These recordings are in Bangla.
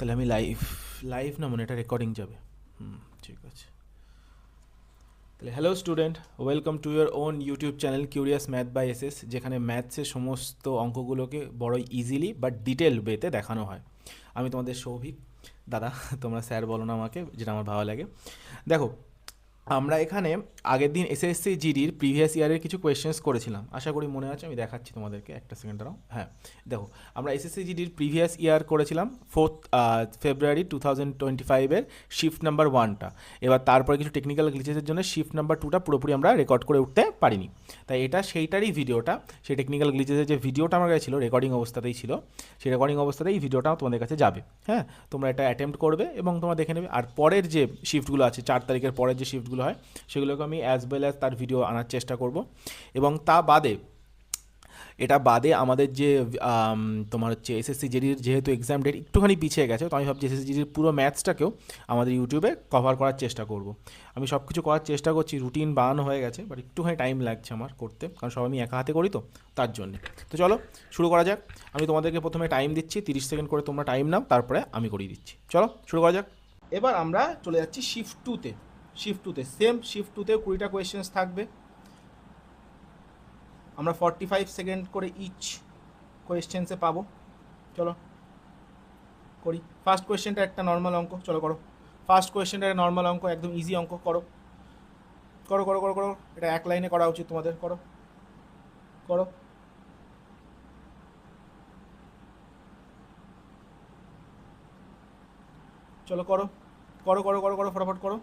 তাহলে আমি লাইভ লাইভ না মনে এটা রেকর্ডিং যাবে। ঠিক আছে। তাহলে hello student, welcome to your own YouTube channel curious math by SS, যেখানে ম্যাথসের সমস্ত অঙ্কগুলোকে বড় ইজিলি বাট ডিটেল ওয়েতে দেখানো হয়। আমি তোমাদের সৌভিক দাদা, তোমরা স্যার বলো না আমাকে, যেটা আমার ভালো লাগে। দেখো, আমরা এখানে আগের দিন এসএসসি জিডির প্রিভিয়াস ইয়ারের কিছু কোয়েশ্চেন্স করেছিলাম, আশা করি মনে আছে। আমি দেখাচ্ছি তোমাদেরকে, একটা সেকেন্ড দাঁড়াও। হ্যাঁ, দেখো, আমরা এসএসসি জিডির প্রিভিয়াস ইয়ার করেছিলাম 4 ফেব্রুয়ারি 2025-এর শিফট নাম্বার 1টা। এবার তারপরে কিছু টেকনিক্যাল গ্লিচেসের জন্য শিফট নাম্বার 2টা পুরোপুরি আমরা রেকর্ড করে উঠতে পারিনি। তাই এটা সেইটারই ভিডিওটা, সেই টেকনিক্যাল গ্লিচেসের যে ভিডিওটা আমার কাছে ছিল, রেকর্ডিং অবস্থাতেই ছিল, সেই রেকর্ডিং অবস্থাতেই এই ভিডিওটা তোমাদের কাছে যাবে। হ্যাঁ, তোমরা এটা অ্যাটেম্প্ট করবে এবং তোমরা দেখে নেবে। আর পরের যে শিফটগুলো আছে, 4 তারিখের পরের যে শিফটগুলো হয়, সেগুলোকে আমি অ্যাজ ওয়েল অ্যাজ তার ভিডিও আনার চেষ্টা করব। এবং তা বাদে, এটা বাদে আমাদের যে তোমার হচ্ছে এসএসসি জিডির যেহেতু এক্সাম ডেট একটুখানি পিছিয়ে গেছে, তো আমি ভাবছি এসএসসি জিডির পুরো ম্যাথসটাকেও আমাদের ইউটিউবে কভার করার চেষ্টা করব। আমি সব কিছু করার চেষ্টা করছি, রুটিন বানানো হয়ে গেছে, বাট একটুখানি টাইম লাগছে আমার করতে, কারণ সব আমি একা হাতে করি, তো তার জন্যে। তো চলো শুরু করা যাক। আমি তোমাদেরকে প্রথমে টাইম দিচ্ছি, 30 সেকেন্ড করে তোমরা টাইম নাও, তারপরে আমি করিয়ে দিচ্ছি। চলো শুরু করা যাক। এবার আমরা চলে যাচ্ছি শিফট টুতে। শিফট টুতে সেম, শিফট টুতে 20টা কোয়েশ্চেন্স থাকবে। আমরা 45 সেকেন্ড করে ইচ কোয়েশ্চেন্সে পাবো। চলো করি। ফার্স্ট কোয়েশ্চেনটা একটা নর্মাল অঙ্ক, চলো করো। ফার্স্ট কোয়েশ্চেনটা একটা নর্মাল অঙ্ক, একদম ইজি অঙ্ক। করো করো করো করো করো, এটা এক লাইনে করা উচিত তোমাদের। করো করো। চলো করো করো করো করো করো, ফটাফট করো,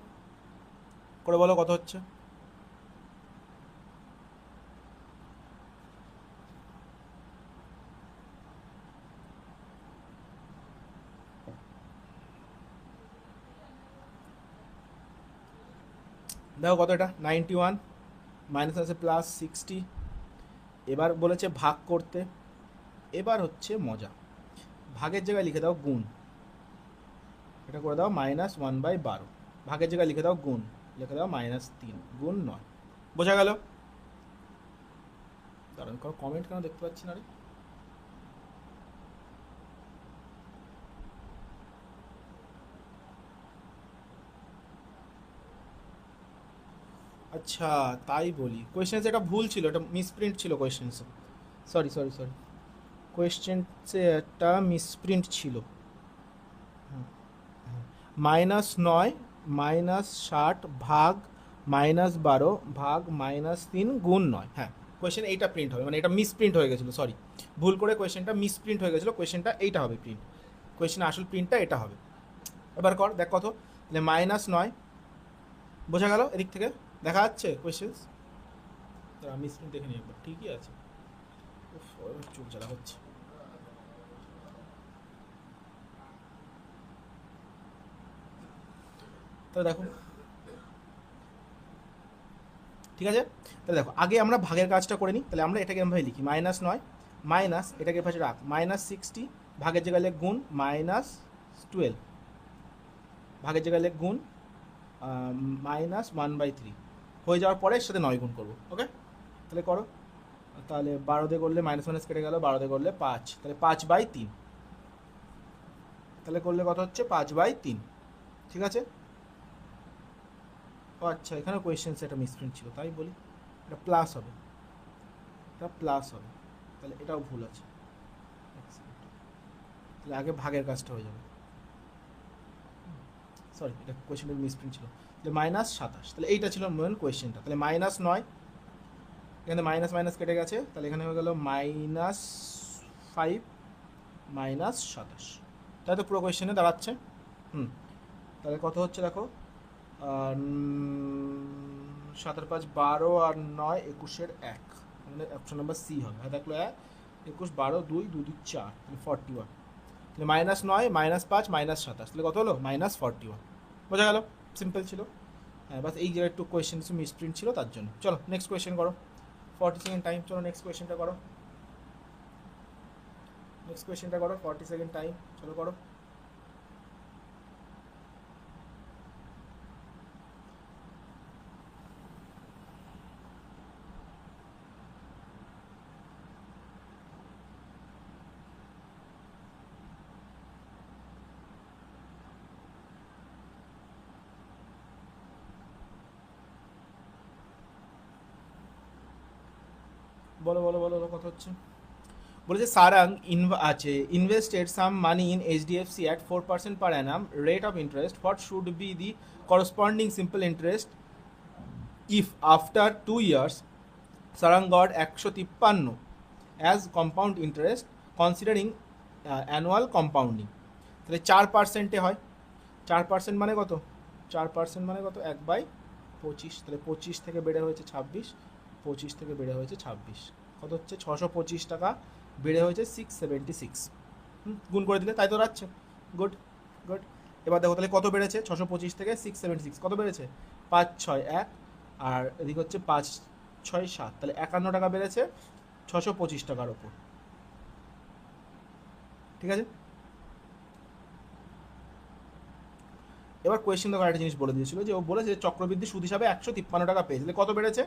করে বলো কত হচ্ছে। দেখো কত, এটা 91, মাইনাস আছে +60। এবার বলেছে ভাগ করতে। এবার হচ্ছে মজা, ভাগের জায়গায় লিখে দাও গুণ। এটা করে দাও -1/12। ভাগের জায়গায় লিখে দাও গুণ, লিখে দাও -3 গুণ 9। বোঝা গেল? দাঁড়ান, কোনো কমেন্ট কেন দেখতে পাচ্ছি না রে? আচ্ছা, তাই বলি। কোয়েশ্চেন্সে এটা ভুল ছিল, এটা মিসপ্রিন্ট ছিল কোয়েশ্চেন্সে। সরি সরি সরি, কোয়েশ্চেন্সে একটা মিসপ্রিন্ট ছিল। -9 -60 ভাগ -12 ভাগ -3 গুণ 9। হ্যাঁ, কোয়েশ্চেন এইটা প্রিন্ট হবে, মানে এটা মিসপ্রিন্ট হয়ে গেছিলো, সরি। ভুল করে কোয়েশ্চেনটা মিসপ্রিন্ট হয়ে গেছিলো, কোয়েশ্চেনটা এইটা হবে প্রিন্ট। কোয়েশ্চেনের আসল প্রিন্টটা এটা হবে। এবার কর, দেখ কত। তাহলে -9, বোঝা গেল? এদিক থেকে দেখা যাচ্ছে কোয়েশ্চেন্স। মিসপ্রিন্ট দেখে নিই একবার, ঠিকই আছে। চোখ জ্বালা হচ্ছে। তাহলে দেখো, ঠিক আছে। তাহলে দেখো, আগে আমরা ভাগের কাজটা করে নিই। তাহলে আমরা এটাকে এরমভাবে লিখি, -9 মাইনাস, এটাকে পাশে রাখ, -60 ভাগের জায়গায় লেখ গুণ -12, ভাগের জায়গায় লেখ গুণ -1/3 হয়ে যাওয়ার পরে এর সাথে 9 গুণ করবো। ওকে, তাহলে করো। তাহলে 12 দিয়ে করলে মাইনাস মাইনাস কেটে গেল, 12 দিয়ে করলে 5, তাহলে 5/3। তাহলে করলে কত হচ্ছে? 5/3। ঠিক আছে। ও আচ্ছা, এখানে কোয়েশ্চেন্সে একটা মিসপ্রিন্ট ছিল, তাই বলি। এটা প্লাস হবে, এটা প্লাস হবে, তাহলে এটাও ভুল আছে। তাহলে আগে ভাগের কাজটা হয়ে যাবে। সরি, এটা কোয়েশ্চেনের মিসপ্রিন্ট ছিল। তাহলে -27, তাহলে এইটা ছিল মেন কোয়েশ্চেনটা। তাহলে -9, এখানে মাইনাস মাইনাস কেটে গেছে, তাহলে এখানে হয়ে গেল -5 -27। তাই তো পুরো কোয়েশ্চেনে দাঁড়াচ্ছে। তাহলে কত হচ্ছে দেখো, 7 আর 5 12 আর 9 21-এর 1, মানে অপশন নাম্বার সি হবে। হ্যাঁ দেখলো, 1 21 12 2 2 2 4, তাহলে 41। তাহলে -9 -5 -27, তাহলে কত হলো? -41। বোঝা গেল? সিম্পল ছিল। হ্যাঁ, বাস এই জায়গায় একটু কোয়েশ্চেন মিসপ্রিন্ট ছিল, তার জন্য। চলো নেক্সট কোয়েশ্চেন করো। 40 সেকেন্ড টাইম। চলো নেক্সট কোয়েশ্চেনটা করো, নেক্সট কোয়েশ্চেনটা করো। 40 সেকেন্ড টাইম, চলো করো। বলো বলো বলো বলো, কথা হচ্ছে। বলেছে সারাং আছে invested some money in HDFC at 4% per annum rate of interest, what should be the corresponding simple interest if after 2 years Sarang got 153 as compound interest considering annual compounding. তাহলে 4%-এ হয়, 4% মানে কত, 4% মানে কত, 1/25, তাহলে 25 থেকে বেড়ে হয়েছে 26, 25 থেকে বেড়ে হয়েছে 26, কত হচ্ছে 625 টাকা বেড়ে হয়েছে 676। গুণ করে দিলে তাই তো রাখছে, গুড গুড। এবার দেখো তাহলে কত বেড়েছে, 625 থেকে 676 কত বেড়েছে, 561, আর এদিকে হচ্ছে 567, তাহলে 51 টাকা বেড়েছে 625 টাকার ওপর, ঠিক আছে। এবার কোয়েশ্চেন দেখো একটা জিনিস বলে দিয়েছিল যে ও বলেছে চক্রবৃদ্ধি সুদ হিসাবে 153 টাকা পেয়েছে, তাহলে কত বেড়েছে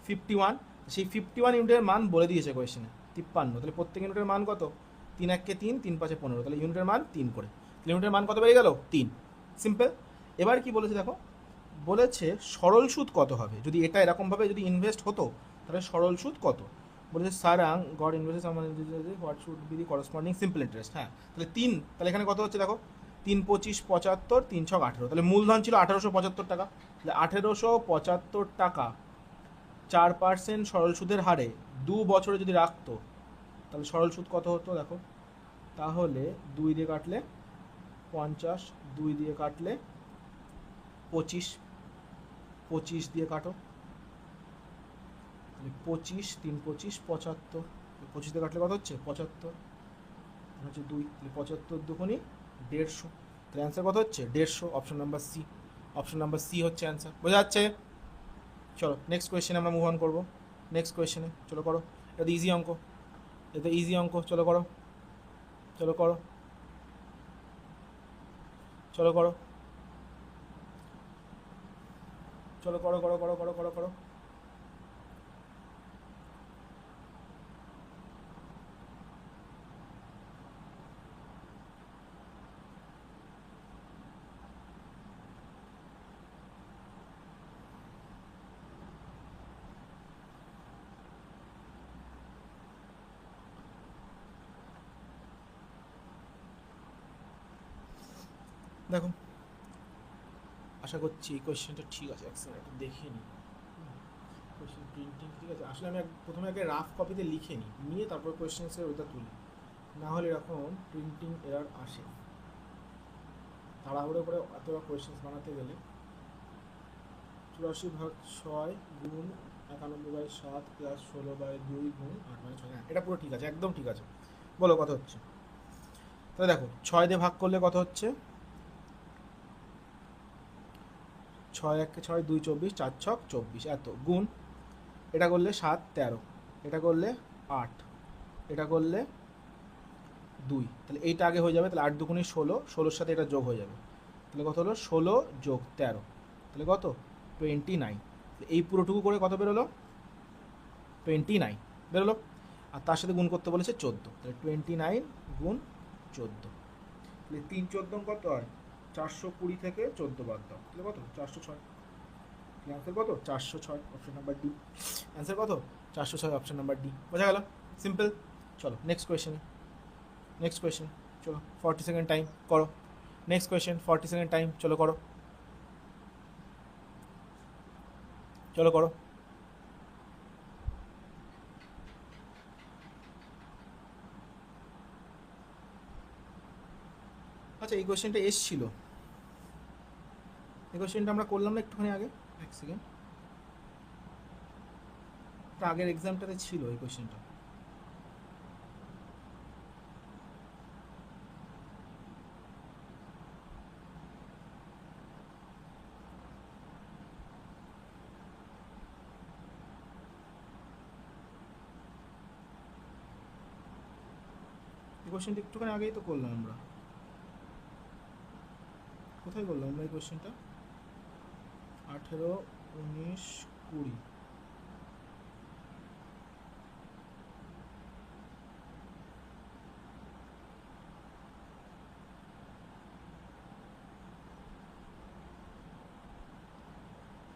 51, সেই 51 ইউনিটের মান বলে দিয়েছে কোয়েশ্চেনে 53, তাহলে প্রত্যেক ইউনিটের মান কত, 3 1 3, 3 5 15, তাহলে ইউনিটের মান 3 করে, ইউনিটের মান কত বেড়ে গেল 3, সিম্পল। এবার কি বলেছে দেখো, বলেছে সরল সুদ কত হবে যদি এটা এরকমভাবে যদি ইনভেস্ট হতো, তাহলে সরল সুদ কত। বলেছে Sarang got invest what should be the corresponding simple interest, হ্যাঁ তাহলে 3, তাহলে এখানে কত হচ্ছে দেখো 3 25 75, 3 6 18, তাহলে মূলধন ছিল 1875 টাকা, তাহলে 1875 টাকা 4% সরল সুদের হারে 2 বছরে যদি রাখতো, তাহলে সরল সুদ কত হতো দেখো, তাহলে 2 দিয়ে কাটলে 50, 2 দিয়ে কাটলে 25, 25 দিয়ে কাটো, তাহলে 25 3 25 75, 25 দিয়ে কাটলে কত হচ্ছে 75, হচ্ছে 2, তাহলে 75 দুগুণি 150, তাহলে অ্যান্সার কত হচ্ছে 150, option number C, option number C হচ্ছে অ্যান্সার, বোঝা যাচ্ছে। চলো নেক্সট কোয়েশ্চেনে আমরা মুভ অন করবো, নেক্সট কোয়েশ্চেনে চলো করো, এটা ইজি অঙ্ক, এটা ইজি অঙ্ক, চলো করো, চলো করো, চলো করো, চলো করো করো করো করো করো করো। দেখো আশা করছি এই কোয়েশ্চেনটা ঠিক আছে, এক সেকেন্ড দেখে নিই কোয়েশ্চেন প্রিন্টিং ঠিক আছে, আসলে আমি প্রথমে আগে রাফ কপিতে লিখে নিই, নিয়ে তারপর কোয়েশ্চেন্সের ওইটা তুলি, না হলে এরকম প্রিন্টিং এরার আসে, তাড়াহুড়ো করে এতটা কোয়েশ্চেন্স বানাতে গেলে। 84/6 গুণ 91/7 প্লাস 16/2 গুণ 8/6, হ্যাঁ এটা পুরো ঠিক আছে, একদম ঠিক আছে। বলো কত হচ্ছে, তাহলে দেখো 6 দিয়ে ভাগ করলে কত হচ্ছে, 6 1 6 2 24, 4 6 24, এত গুণ, এটা করলে 7 13, এটা করলে 8, এটা করলে 2, তাহলে এইটা আগে হয়ে যাবে, তাহলে 8 দুগুণে 16, 16-র সাথে এটা যোগ হয়ে যাবে, তাহলে কত হলো 16 যোগ 13, তাহলে কত 29, এই পুরোটুকু করে কত বেরোলো 29 বেরোলো, আর তার সাথে গুণ করতে বলেছে 14, তাহলে 29 গুণ 14, তাহলে 3 14 কত হয় 420 থেকে 14 বাদ দাও, তাহলে কত 406, অ্যান্সার কত 406, অপশন নাম্বার ডি, অ্যান্সার কত 406, অপশন নাম্বার ডি, বোঝা গেল সিম্পল। চলো নেক্সট কোয়েশ্চেন, নেক্সট কোয়েশ্চেন, চলো 40 সেকেন্ড টাইম করো, নেক্সট কোয়েশ্চেন 40 সেকেন্ড টাইম, চলো করো, চলো করো। আচ্ছা এই কোয়েশ্চেনটা এসছিল, এই কোয়েশ্চেনটা আমরা করলাম না একটুখানি আগে, এক সেকেন্ড, এটা আগের এক্সামটাতে ছিল এই কোয়েশ্চেনটা, এই কোয়েশ্চেনটা একটুখানি আগেই তো করলাম আমরা, কোথায় করলাম আমরা এই কোয়েশ্চেনটা, 18 19 20,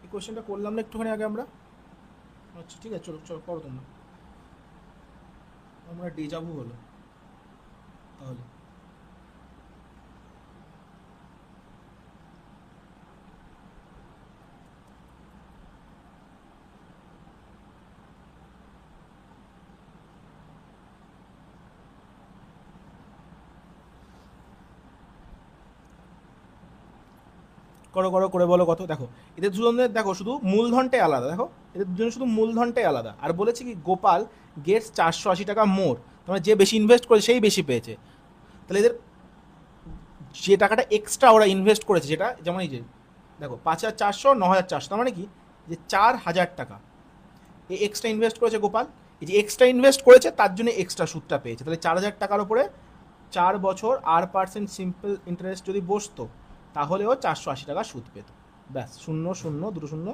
এই কোয়েশ্চেনটা করলাম না একটুখানি আগে আমরা, আচ্ছা ঠিক আছে চলো চলো করো তোমরা, আমরা ডেজাভু হলো তাহলে। করো করো করে বলো কত। দেখো এদের দুজনের দেখো শুধু মূলধনটাই আলাদা, দেখো এদের দুজনের শুধু মূলধনটাই আলাদা। আর বলেছে কি গোপাল গেটস 480 টাকা মোর, তোমার যে বেশি ইনভেস্ট করে সেই বেশি পেয়েছে। তাহলে এদের যে টাকাটা এক্সট্রা ওরা ইনভেস্ট করেছে, যেটা যেমন এই যে দেখো 5,400 9,400, তার মানে কি যে 4,000 টাকা এই এক্সট্রা ইনভেস্ট করেছে গোপাল। এই যে এক্সট্রা ইনভেস্ট করেছে তার জন্য এক্সট্রা সুদটা পেয়েছে। তাহলে 4,000 টাকার উপরে 4 বছর 8% সিম্পল ইন্টারেস্ট যদি বসতো তাহলেও 480 টাকা সুদ পেত। ব্যাস, শূন্য শূন্য দুটো শূন্য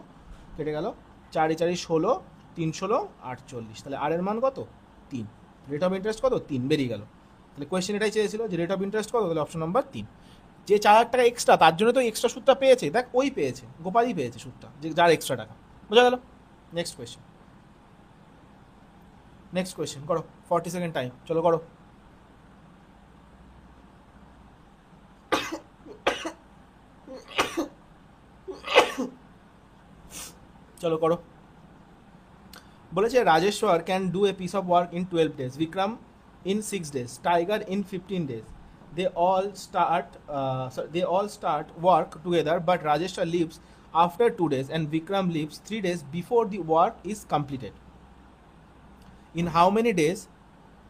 কেটে গেল, 4 4 16, 3 16 48। তাহলে আর এর মান কত? 3। রেট অফ ইন্টারেস্ট কত? 3 বেরিয়ে গেল। তাহলে কোয়েশ্চেন এটাই চেয়েছিল যে রেট অফ ইন্টারেস্ট কত, তাহলে অপশন নাম্বার 3। যে 4,000 টাকা এক্সট্রা তার জন্য তো এক্সট্রা সুদটা পেয়েছে, দেখ ওই পেয়েছে, গোপালই পেয়েছে সুদটা, যে যার এক্সট্রা টাকা। বোঝা গেল? নেক্সট কোয়েশ্চেন, নেক্সট কোয়েশ্চেন করো, 40 সেকেন্ড টাইম, চলো করো। চলো করো। বলেছে Rajeshwar can do a piece of work in 12 days, Vikram in 6 days, Tiger in 15 days. They all start work together, but Rajeshwar leaves after 2 days and Vikram leaves 3 days before the work is completed. In how many days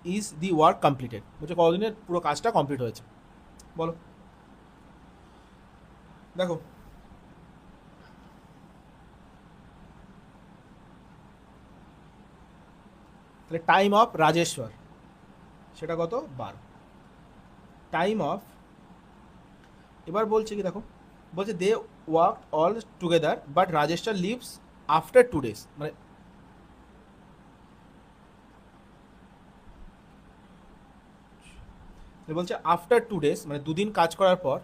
is the work completed? বলছে কতদিনের পুরো কাজটা কমপ্লিট হয়েছে, বলো। দেখো তাহলে টাইম অফ রাজেশ্বর সেটা কত? 12। টাইম অফ, এবার বলছে কি দেখো, বলছে they work all together but Rajeshwar leaves after 2 days, মানে বলছে আফটার 2 days মানে দুদিন কাজ করার পর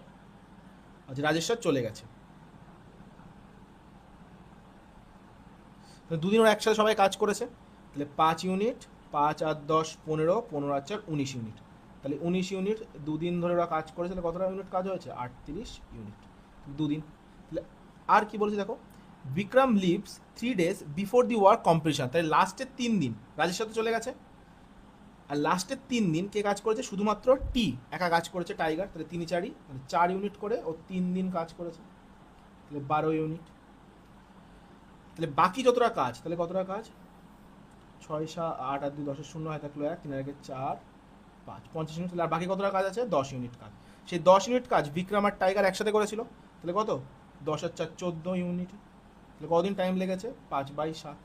আচ্ছা রাজেশ্বর চলে গেছে। দুদিন ওরা একসাথে সবাই কাজ করেছে, তাহলে 5 ইউনিট, 5 আর 10 15, 15 আর 4 19 ইউনিট। তাহলে 19 ইউনিট দুদিন ধরে ওরা কাজ করেছে, তাহলে কতটা ইউনিট কাজ হয়েছে? 38 ইউনিট দুদিন। তাহলে আর কি বলেছে দেখো, Vikram leaves 3 days before the work completion, তাহলে লাস্টের 3 দিন রাজের সাথে চলে গেছে। আর লাস্টের 3 দিন কে কাজ করেছে? শুধুমাত্র টি একা কাজ করেছে, টাইগার। তাহলে 3 4 মানে 4 ইউনিট করে ও 3 দিন কাজ করেছে, তাহলে 12 ইউনিট। তাহলে বাকি যতটা কাজ, তাহলে কতটা কাজ? 6 7 8 আর 2 10 শূন্য হয় থাকলো 1, 3 আর 4 5 25 ইউনিট। তাহলে আর বাকি কতটা কাজ আছে? 10 ইউনিট কাজ। সেই 10 ইউনিট কাজ বিক্রম আর টাইগার একসাথে করেছিল, তাহলে কত? 10 আর 4 14 ইউনিট। তাহলে কদিন টাইম লেগেছে? 5/7।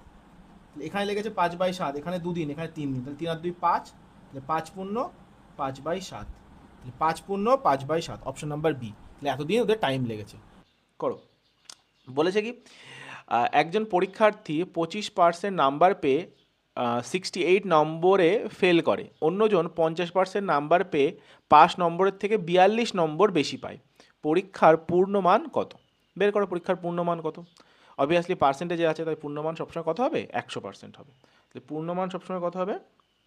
তাহলে এখানে লেগেছে 5/7, এখানে 2 দিন, এখানে 3 দিন, তাহলে 3 আর 2 5, তাহলে 5 পূর্ণ 5/7, তাহলে 5 পূর্ণ 5/7, অপশন নাম্বার বি। তাহলে এতদিন ওদের টাইম লেগেছে। করো। বলেছে কি একজন পরীক্ষার্থী 25% নাম্বার পেয়ে 68 নম্বরে ফেল করে, অন্যজন 50% নাম্বার পেয়ে 5 নম্বরের থেকে 42 নম্বর বেশি পায়, পরীক্ষার পূর্ণমান কত? বের করো পরীক্ষার পূর্ণমান কত। অবভিয়াসলি পার্সেন্টেজে আছে, তাই পূর্ণমান সবসময় কত হবে? 100% হবে। তাহলে পূর্ণমান সবসময় কত হবে?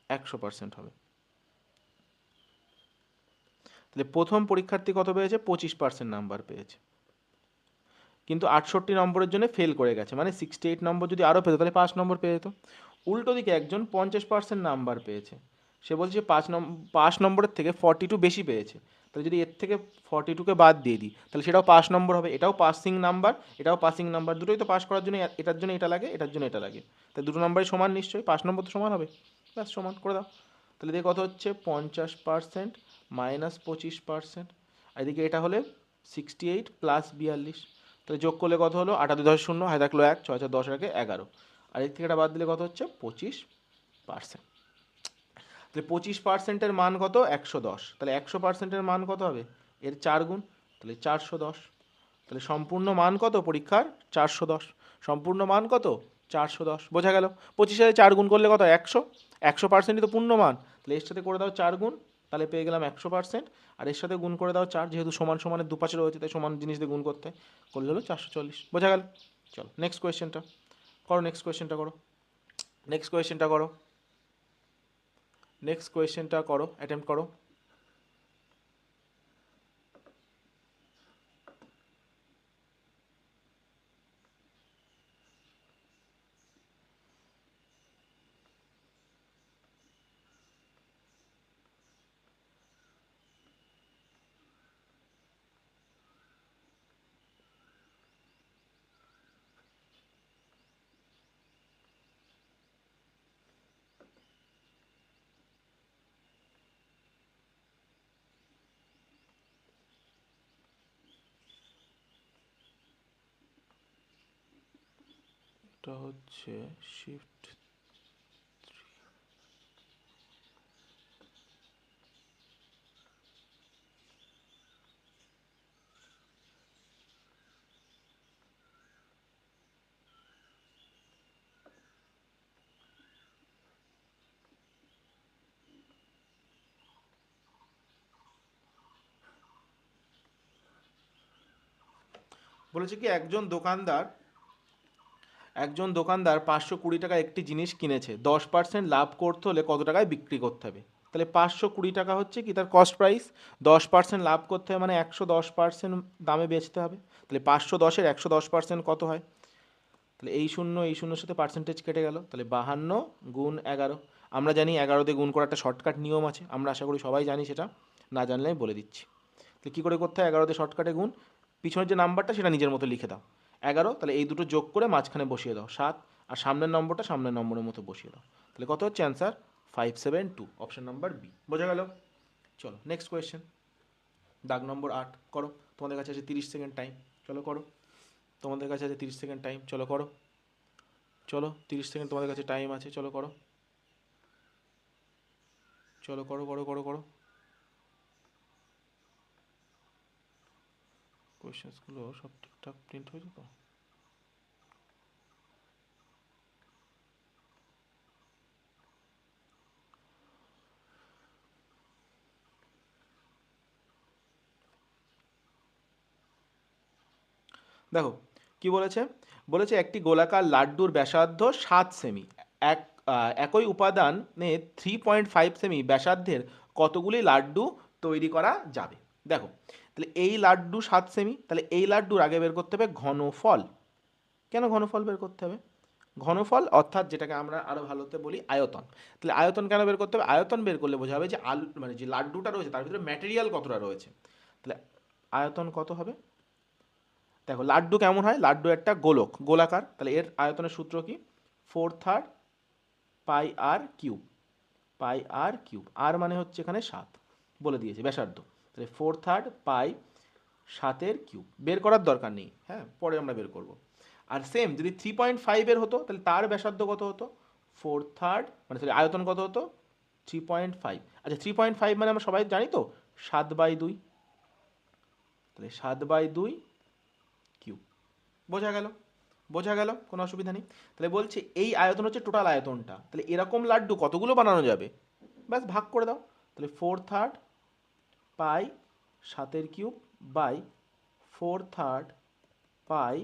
100% হবে। তাহলে প্রথম পরীক্ষার্থী কত পেয়েছে? 25% নাম্বার পেয়েছে, কিন্তু 68 নম্বরের জন্য ফেল করে গেছে, মানে 68 নম্বর যদি আরও পেতো তাহলে 5 নম্বর পেয়ে যেত। উল্টো দিকে একজন 50% নাম্বার পেয়েছে, সে বলছে 5 নম্বরের থেকে 42 বেশি পেয়েছে, তাহলে যদি এর থেকে 42কে বাদ দিয়ে দিই তাহলে সেটাও 5 নম্বর হবে। এটাও পাসিং নাম্বার, এটাও পাসিং নাম্বার, দুটোই তো পাস করার জন্য এটার জন্য এটা লাগে, এটার জন্য এটা লাগে, তাই দুটো নাম্বারই সমান, নিশ্চয়ই 5 নম্বর তো সমান হবে। ব্যাস, সমান করে দাও। তাহলে দিয়ে কত হচ্ছে? 50% মাইনাস 25%, আর এদিকে এটা হলে 68 প্লাস 42, তাহলে যোগ করলে কত হলো? 8 আর 2 10 শূন্য, হয় থাকলো 1, 6 4 10 রাখে 11, আর এর থেকে এটা বাদ দিলে কত হচ্ছে? 25%। তাহলে 25%-এর মান কত? 110। তাহলে 100%-এর মান কত হবে? এর 4 গুণ, তাহলে 410। তাহলে সম্পূর্ণ মান কত পরীক্ষার? 410। সম্পূর্ণ মান কত? 410। বোঝা গেল? 25-এর 4 গুণ করলে কত? 100। 100%ই তো পূর্ণ মান, তাহলে এর সাথে করে দাও 4 গুণ, তাহলে পেয়ে গেলাম 100%। আর এর সাথে গুণ করে দাও 4, যেহেতু সমান সমানের দুপাশে রয়েছে তাই সমান জিনিস দিয়ে গুণ করতে হয়, করলে হলো 440। বোঝা গেল? চলো নেক্সট কোয়েশ্চেনটা করো, নেক্সট কোয়েশ্চেনটা করো, নেক্সট কোয়েশ্চেনটা করো। নেক্সট কোয়েশ্চেনটা করো, অ্যাটেম্প করো। এটা হচ্ছে শিফট। বলেছে কি একজন দোকানদার 520 টাকা একটি জিনিস কিনেছে, 10% লাভ করতে হলে কত টাকায় বিক্রি করতে হবে? তাহলে 520 টাকা হচ্ছে কি তার কস্ট প্রাইস, 10% লাভ করতে হবে মানে 110% দামে বেচতে হবে। তাহলে 510-এর 110% কত হয়? তাহলে এই শূন্যর সাথে পার্সেন্টেজ কেটে গেল, তাহলে 52 × 11। আমরা জানি 11 দিয়ে গুণ করার একটা শর্টকাট নিয়ম আছে, আমরা আশা করি সবাই জানি, সেটা না জানলে আমি বলে দিচ্ছি। তাহলে কী করে করতে হয়? 11 দিয়ে শর্টকাটে গুণ, পিছনের যে নাম্বারটা সেটা নিজের মতো লিখে দাও 11, তাহলে এই দুটো যোগ করে মাঝখানে বসিয়ে দাও 7, আর সামনের নম্বরটা সামনের নম্বরের মতো বসিয়ে দাও। তাহলে কত হচ্ছে অ্যান্সার? 572, option number B. বোঝা গেল? চলো নেক্সট কোয়েশ্চেন, দাগ নম্বর 8 করো। তোমাদের কাছে আছে 30 সেকেন্ড টাইম, চলো করো। তোমাদের কাছে আছে 30 সেকেন্ড টাইম, চলো করো। চলো 30 সেকেন্ড তোমাদের কাছে টাইম আছে, চলো করো। চলো করো করো করো করো। কোয়েশ্চেন্সগুলো সব ঠিকঠাক প্রিন্ট হয়েছে তো? দেখো কি বলেছে, বলেছে একটি গোলাকার লাড্ডুর ব্যাসার্ধ 7 সেমি, এক একই উপাদানে 3.5 সেমি ব্যাসার্ধের কতগুলি লাড্ডু তৈরি করা যাবে? দেখো তাহলে এই লাড্ডু 7 সেমি, তাহলে এই লাড্ডুর আগে বের করতে হবে ঘনফল। কেন ঘনফল বের করতে হবে? ঘনফল অর্থাৎ যেটাকে আমরা আরও ভালোতে বলি আয়তন। তাহলে আয়তন কেন বের করতে হবে? আয়তন বের করলে বোঝা যাবে যে আলু মানে যে লাড্ডুটা রয়েছে তার ভিতরে ম্যাটেরিয়াল কতটা রয়েছে। তাহলে আয়তন কত হবে? দেখো লাড্ডু কেমন হয়? লাড্ডু একটা গোলাকার, তাহলে এর আয়তনের সূত্র কি? 4/3 পাই আর কিউব। পাই আর কিউব, আর মানে হচ্ছে এখানে 7 বলে দিয়েছে ব্যাসার্ধ। তাহলে 4/3 পাই 7-এর কিউব, বের করার দরকার নেই, হ্যাঁ পরে আমরা বের করব। আর সেম যদি 3.5-এর হতো তাহলে তার ব্যাসার্ধ কত হতো? 4/3 মানে সরি আয়তন কত হতো? 3.5। আচ্ছা 3.5 মানে আমরা সবাই জানি তো 7/2, তাহলে 7/2 কিউব। বোঝা গেল? বোঝা গেল, কোনো অসুবিধা নেই। তাহলে বলছে এই আয়তন হচ্ছে টোটাল আয়তনটা, তাহলে এরকম লাড্ডু কতগুলো বানানো যাবে? ব্যাস ভাগ করে দাও, তাহলে 4/3 পাই 7-এর কিউব বাই 4/3 পাই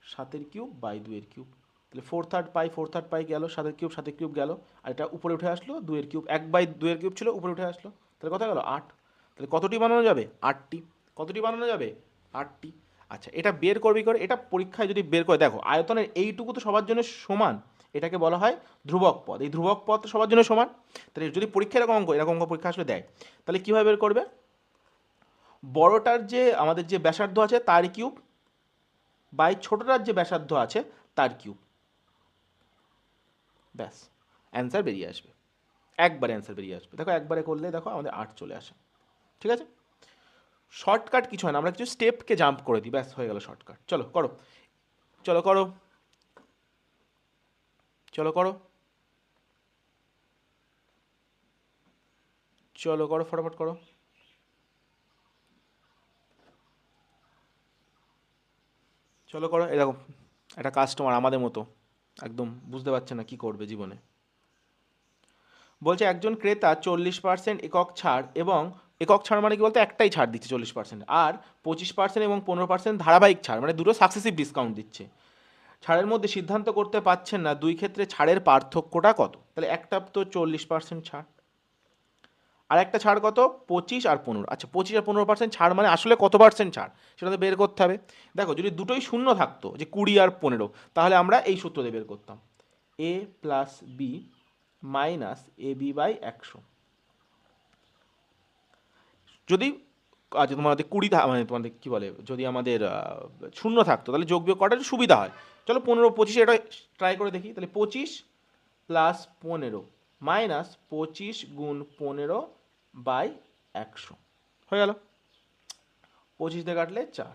7-এর কিউব বাই 2-এর কিউব। তাহলে 4/3 পাই গেল, 7-এর কিউব গেল, আর এটা উপরে উঠে আসলো 2-এর কিউব, 1/2-এর কিউব ছিল উপরে উঠে আসলো, তাহলে কত গেল? 8। তাহলে কতটি বানানো যাবে? 8টি। কতটি বানানো যাবে? 8টি। আচ্ছা এটা বের করবি করে, এটা পরীক্ষায় যদি বের করে দেখো আয়তনের এইটুকু তো সবার জন্য সমান, এটাকে বলা হয় ধ্রুবক পদ। এই ধ্রুবক পদ তো সবার জন্য সমান, তাহলে যদি পরীক্ষা এরকম অঙ্ক পরীক্ষা আসলে দেয়, তাহলে কীভাবে বের করবে? বড়টার যে আমাদের যে ব্যাসার্ধ আছে তার কিউব বাই ছোটটার যে ব্যাসার্ধ আছে তার কিউব, ব্যাস অ্যান্সার বেরিয়ে আসবে। একবারে অ্যান্সার বেরিয়ে আসবে। দেখো একবারে করলে দেখো আমাদের 8 চলে আসে। ঠিক আছে, শর্টকাট কিছু হয় না, আমরা কিছু স্টেপকে জাম্প করে দিই, ব্যাস হয়ে গেল শর্টকাট। চলো করো, চলো করো, চলো করো, চলো করো, ফটাফট করো। চলো করো। এরকম একটা কাস্টমার আমাদের মতো একদম বুঝতে পারছে না কি করবে জীবনে। বলছে একজন ক্রেতা 40% একক ছাড়, এবং একক ছাড় মানে কি বলতে একটাই ছাড় দিচ্ছে 40%, আর 25% এবং 15% ধারাবাহিক ছাড় মানে দুটো সাকসেসিভ ডিসকাউন্ট দিচ্ছে। ছাড়ের মধ্যে সিদ্ধান্ত করতে পারছেন না দুই ক্ষেত্রে ছাড়ের পার্থক্যটা কত? তাহলে একটা তো 40% ছাড়, আর একটা ছাড় কত, 25 আর 15। আচ্ছা 25 আর 15% ছাড় মানে আসলে কত পার্সেন্ট ছাড় সেটা তো বের করতে হবে। দেখো যদি দুটোই শূন্য থাকতো, যে 20 আর 15, তাহলে আমরা এই সূত্র দিয়ে বের করতাম, a plus B minus A B by 100। যদি আচ্ছা তোমাদের 20 মানে তোমাদের কী বলে, যদি আমাদের শূন্য থাকতো তাহলে যোগ বিয়োগ করাটা একটু সুবিধা হয়। চলো 15 25 এটা ট্রাই করে দেখি। তাহলে 25 প্লাস 15 মাইনাস 25 গুণ 15 বাই 100 হয়ে গেল। 25 দিয়ে কাটলে 4,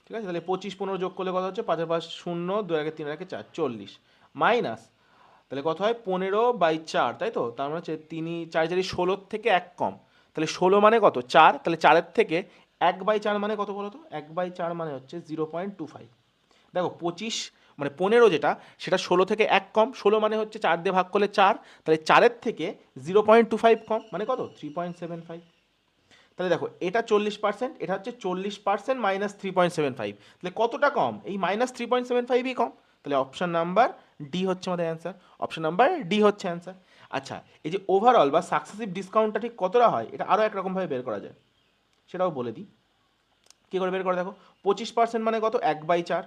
ঠিক আছে। তাহলে 25 15 যোগ করলে কত হচ্ছে, 5 আর 5 শূন্য, 2 আর 3 আর 4 40, মাইনাস তাহলে কত হয় 15/4, তাই তো। তার মানে হচ্ছে 3 4 4 16 থেকে 1 কম, তাহলে 16 মানে কত 4, তাহলে 4-এর থেকে 1/4 মানে কত বলো তো, 1/4 মানে হচ্ছে 0.25। দেখো 25 মানে 15 যেটা, সেটা 16 থেকে 1 কম, 16 মানে হচ্ছে 4 দিয়ে ভাগ করলে 4, তাহলে 4-এর থেকে 0.25 কম মানে কত 3.75। তাহলে দেখো এটা 40%, এটা হচ্ছে 40% মাইনাস 3.75, তাহলে কতটা কম, এই মাইনাস 3.75ই কম। তাহলে অপশন নাম্বার ডি হচ্ছে আমাদের অ্যান্সার, অপশন নাম্বার ডি হচ্ছে অ্যান্সার। আচ্ছা এই যে ওভারঅল বা সাকসেসিভ ডিসকাউন্টটা ঠিক কতটা হয়, এটা আরও একরকমভাবে বের করা যায়, সেটাও বলে দিই কী করে বের করে। দেখো 25% মানে কত 1/4,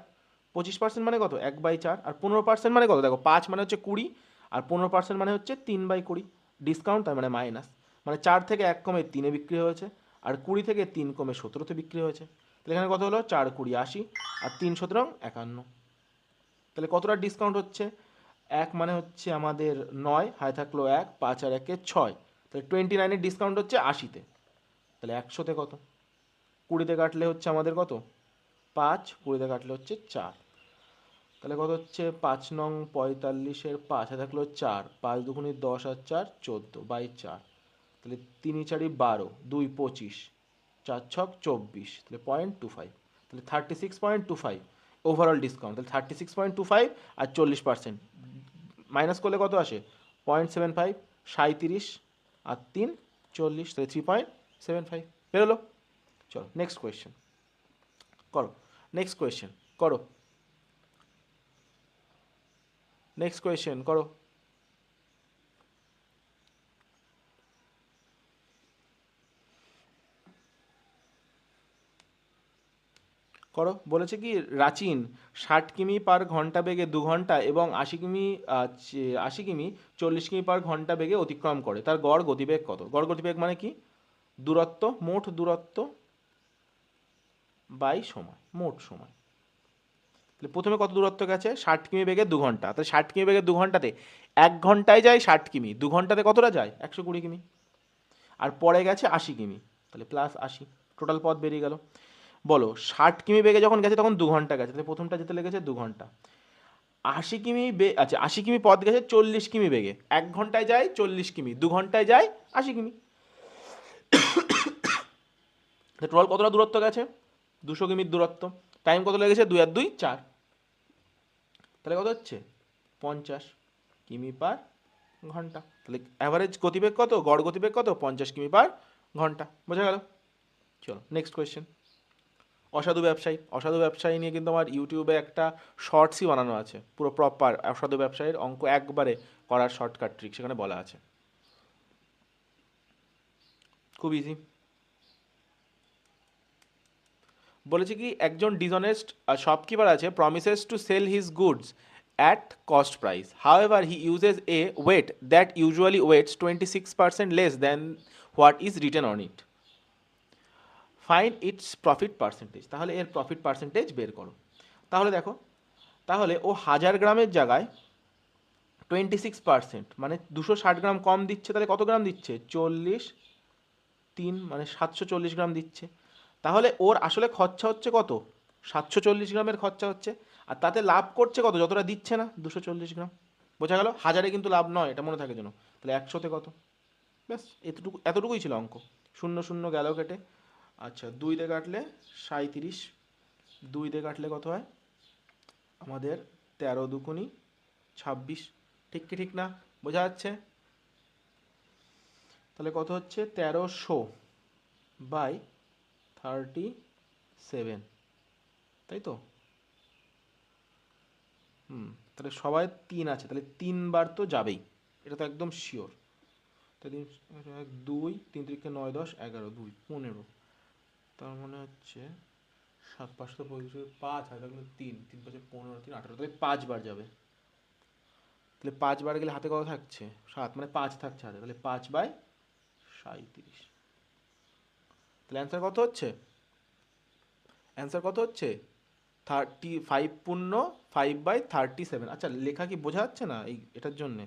25% মানে কত 1/4, আর 15% মানে কত, দেখো 5 মানে হচ্ছে 20, আর 15% মানে হচ্ছে 3/20, ডিসকাউন্ট তার মানে মাইনাস, মানে 4 থেকে 1 কমে 3-এ বিক্রি হয়েছে, আর 20 থেকে 3 কমে 17-তে বিক্রি হয়েছে। তাহলে এখানে কত হলো, 4 20 80, আর 3 17 51। তাহলে কতটা ডিসকাউন্ট হচ্ছে, 1 মানে হচ্ছে আমাদের 9, হাই থাকলো 1, 5 আর 1-এ 6, তাহলে 29-এর ডিসকাউন্ট হচ্ছে 80-তে। তাহলে 100-তে কত, 20-তে কাটলে হচ্ছে আমাদের কত 5, 20-তে কাটলে হচ্ছে 4, তাহলে কত হচ্ছে 5 নং 45-এর 5, হাতে থাকলো 4, 5 দুগুণে 10 আর 4 14/4, তাহলে 3 4 12, 2 25, 4 ছক 24, তাহলে 0.25, তাহলে 36.25 ওভারঅল ডিসকাউন্ট। তাহলে 36.25 আর 40% মাইনাস করলে কত আসে 0.75, 37 আর 3 40, তাহলে 3.75 বেরোলো। চলো নেক্সট কোয়েশ্চেন করো, নেক্সট কোয়েশ্চেন করো, নেক্সট কোয়েশ্চেন করো। করো, বলেছে কি রাচিন 60 কিমি পার ঘন্টা বেগে 2 ঘন্টা এবং 80 কিমি 80 কিমি 40 কিমি পার ঘন্টা বেগে অতিক্রম করে, তার গড় গতিবেগ কত। গড় গতিবেগ মানে কি, দূরত্ব, মোট দূরত্ব বাই সময়, মোট সময়। তাহলে প্রথমে কত দূরত্ব গেছে, 60 কিমি বেগে 2 ঘন্টা, তাহলে 60 কিমি বেগে 2 ঘন্টাতে 1 ঘন্টায় যায় 60 কিমি, 2 ঘন্টাতে কতটা যায় 120 কিমি, আর পরে গেছে 80 কিমি, তাহলে প্লাস 80, টোটাল পথ বেরিয়ে গেল। বলো 60 কিমি বেগে যখন গেছে তখন 2 ঘন্টা গেছে, তাহলে প্রথমটা যেতে লেগেছে 2 ঘন্টা। 80 কিমি আচ্ছা 80 কিমি পথ গেছে 40 কিমি বেগে, 1 ঘন্টায় যায় 40 কিমি, 2 ঘন্টায় যায় 80 কিমি, টোটাল কতটা দূরত্ব গেছে 200 কিমির দূরত্ব। টাইম কত লেগেছে, 2 আর 2 4, তাহলে কত হচ্ছে 50 কিমি পার ঘন্টা। তাহলে অ্যাভারেজ গতিবেগ কত, গড় গতিবেগ কত 50 কিমি পার ঘন্টা, বোঝা গেল। চলো নেক্সট কোয়েশ্চেন। অসাধু ব্যবসায়ী, অসাধু ব্যবসায়ী নিয়ে কিন্তু আমার ইউটিউবে একটা শর্টসই বানানো আছে, পুরো প্রপার অসাধু ব্যবসায়ীর অঙ্ক একবারে করার শর্টকাট ট্রিক সেখানে বলা আছে, খুব ইজি। বলেছে কি একজন ডিসঅনেস্ট শপকিপার আছে, promises to sell his goods at cost price, however he uses a weight that usually weighs 26% less than what is written on it, find its profit percentage. তাহলে এর প্রফিট পার্সেন্টেজ বের করো। তাহলে দেখো, তাহলে ও 1000 গ্রামের জায়গায় 26% মানে 260 গ্রাম কম দিচ্ছে, তাহলে কত গ্রাম দিচ্ছে 40 3 মানে 740 গ্রাম দিচ্ছে। তাহলে ওর আসলে খরচা হচ্ছে কত, 740 গ্রামের খরচা হচ্ছে, আর তাতে লাভ করছে কত, যতটা দিচ্ছে না 240 গ্রাম। বোঝা গেল, হাজারে কিন্তু লাভ নয়, এটা মনে থাকে যেন। তাহলে 100-তে কত, ব্যাস এতটুকু, এতটুকুই ছিল অঙ্ক। শূন্য শূন্য গেল কেটে। আচ্ছা 2 দিয়ে কাটলে 37, 2 দিয়ে কাটলে কত হয় আমাদের 13 দুগুণি 26, ঠিক কি ঠিক না, বোঝা যাচ্ছে। তাহলে কত হচ্ছে 1300/37, তাই তো। তাহলে সবাই 3 আছে, তাহলে 3 বার তো যাবেই, এটা তো একদম শিওর। তাহলে 1 2 3 3 9 10 11 2 15, তার মানে হচ্ছে 7 5 তো 5 হয়, তাহলে 3 3 5 15 3 18, তাহলে 5 বার যাবে। তাহলে 5 বার গেলে হাতে কত থাকছে? 7, মানে 5 থাকছে হাতে, তাহলে 5/37। তাহলে অ্যান্সার কত হচ্ছে? অ্যান্সার কত হচ্ছে? 35 পূর্ণ 5/37। আচ্ছা, লেখা কি বোঝা যাচ্ছে না এটার জন্যে?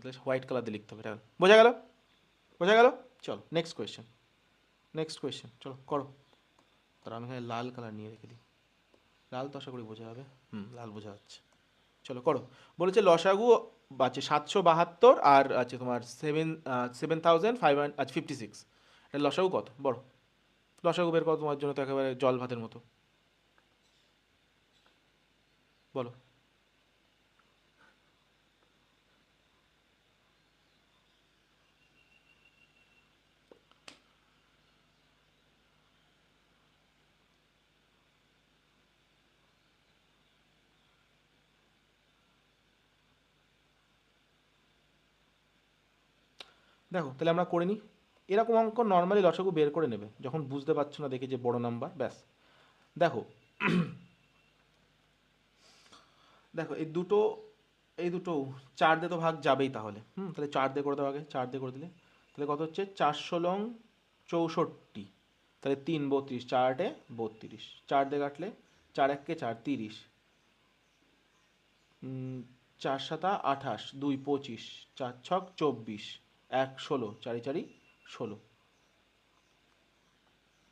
তাহলে হোয়াইট কালার দিয়ে লিখতে হবে, এটা বোঝা গেল? বোঝা গেল? চলো নেক্সট কোয়েশ্চেন, নেক্সট কোয়েশ্চেন চলো করো। তার আমি এখানে লাল কালার নিয়ে রেখে দিই, লাল তো আশা করি বোঝা যাবে। লাল বোঝা যাচ্ছে। চলো করো। বলেছে লসাগু আছে 772 আর আছে তোমার 7,556। এটা লসাগু কত? বড় লসাগু বের করো, তোমার জন্য তো একেবারে জল ভাতের মতো। বলো। দেখো তাহলে আমরা করে নিই। এরকম অঙ্ক নর্মালি লসাগু বের করে নেবে যখন বুঝতে পারছো না দেখে যে বড় নাম্বার, ব্যাস। দেখো দেখো এই দুটো 4 দিয়ে তো ভাগ যাবেই তাহলে। তাহলে 4 দিয়ে করে দাও আগে, 4 দিয়ে করে দিলে তাহলে কত হচ্ছে? 4 × 64, তাহলে 3 32, 4 8 32, 4 দিয়ে কাটলে 4 1 4 30, 4 7 28, 2 25, 4 6 24, 1 16, 4 4 16।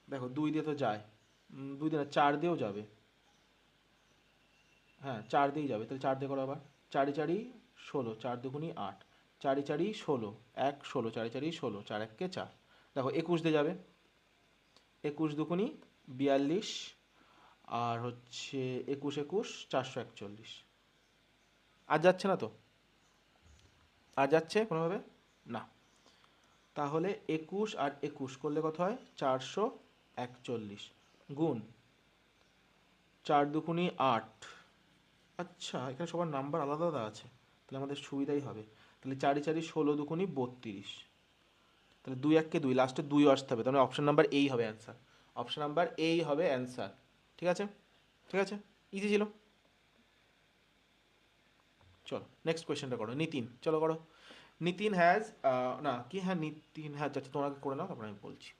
দেখো 2 দিয়ে তো যায়, 2 দিয়ে না 4 দিয়েও যাবে। হ্যাঁ 4 দিয়েই যাবে, তাহলে 4 দিয়ে করো আবার। 4 4 16, 4 2 8, 4 4 16, 1 16, 4 4 16, 4 1 4। দেখো 21 দিয়ে যাবে, 21 2 42, আর হচ্ছে 21 21 441। আর যাচ্ছে না তো? আর যাচ্ছে কোনোভাবে? না। তাহলে 21 আর 21 করলে কত হয়? 441 গুণ 4 2 8। আচ্ছা, এখানে সবার নাম্বার আলাদা আলাদা আছে, তাহলে আমাদের সুবিধাই হবে। তাহলে 4 4 16 2 32, তাহলে 2 1 2, লাস্টে 2 আসতে হবে, তাহলে অপশন নাম্বার এই হবে অ্যান্সার। অপশন নাম্বার এই হবে অ্যান্সার। ঠিক আছে? ঠিক আছে, ইজি ছিল। চলো নেক্সট কোয়েশ্চেনটা করো। নিতিন, চলো করো। নিতিন হ্যাজ, না কি, হ্যাঁ নিতিন হ্যাজ, আচ্ছা তোমরা করে নাও, তারপর আমি বলছি।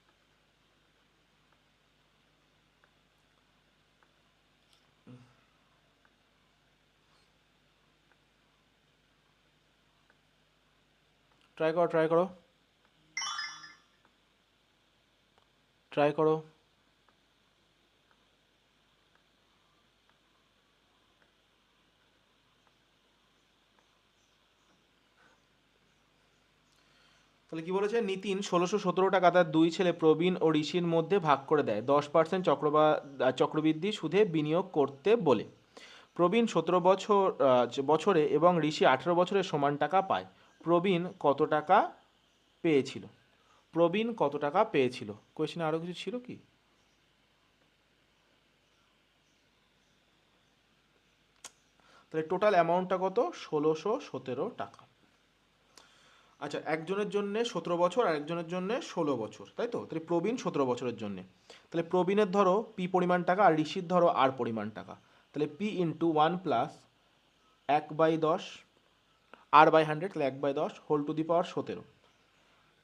ট্রাই করো, ট্রাই করো, ট্রাই করো। তাহলে কি বলেছে? নিতিন 1617 টাকা তার দুই ছেলে প্রবীণ ও ঋষির মধ্যে ভাগ করে দেয় 10% চক্রবৃদ্ধি সুদে বিনিয়োগ করতে বলে। প্রবীণ 17 বছরে এবং ঋষি 18 বছরে সমান টাকা পায়। প্রবীণ কত টাকা পেয়েছিল? প্রবীণ কত টাকা পেয়েছিল? কোয়েশ্চেনে আরো কিছু ছিল কি? তাহলে টোটাল অ্যামাউন্টটা কত? 1617 টাকা। আচ্ছা, একজনের জন্য 17 বছর আর একজনের জন্য 16 বছর, তাই তো? তাহলে প্রবীণ 17 বছরের জন্য, তাহলে প্রবীণের ধরো পি পরিমাণ টাকা আর ঋষির ধরো আর পরিমাণ টাকা। তাহলে পি ইন্টু 1 + 1/10 r/100, তাহলে 1/10 হোল টু দি পাওয়ার 17